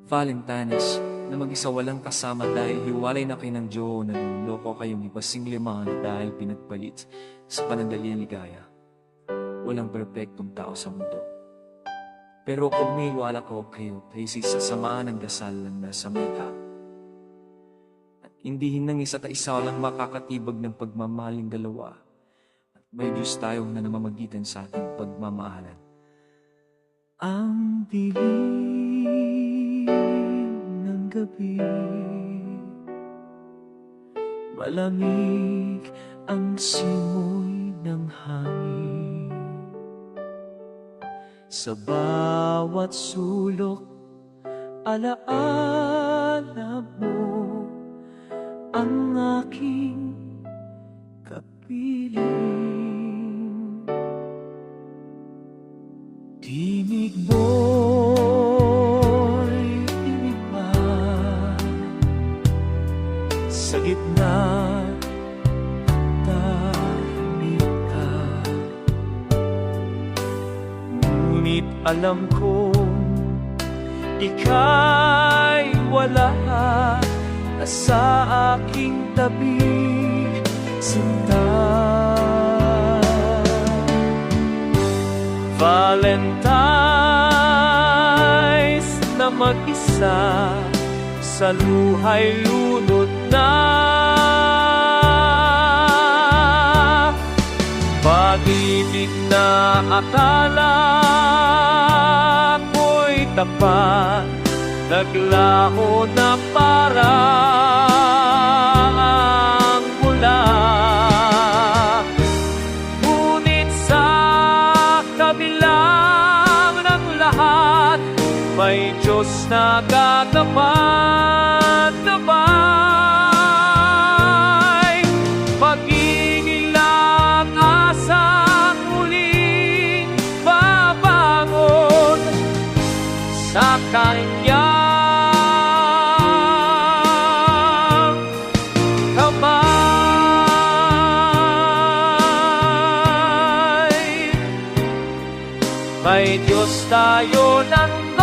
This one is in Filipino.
Valentines, na mag-isa walang kasama dahil hiwalay na kayo ng Diyo, naluloko kayong ibasing limangan dahil pinagpalit sa panandalian ligaya. Walang perpektong tao sa mundo. Pero kung may wala ko kayo, kasi sa samaan ng dasal ng nasa mita. At hindi ng isa't isa lang makakatibag ng pagmamahaling dalawa. At may Diyos tayong na namamagitan sa ating pagmamahalan. Ang dilim ng gabi, malamig ang simoy ng hangin. Sa bawat sulok, alaala mo ang aking kapiling. Tinig mo'y iba sa gitna tahimik ka. Ngunit alam kong ika'y wala na sa aking tabi, sinta. Valentines na mag-isa sa luhay lunod na. Pag-ibig na akala ko'y tapat, naglaho na parang mula. Ngunit sa kabilang ng lahat, may Diyos na gagapay. Pag-ibig lang asang muling babangon sa kanyang kamay. May Diyos tayo ng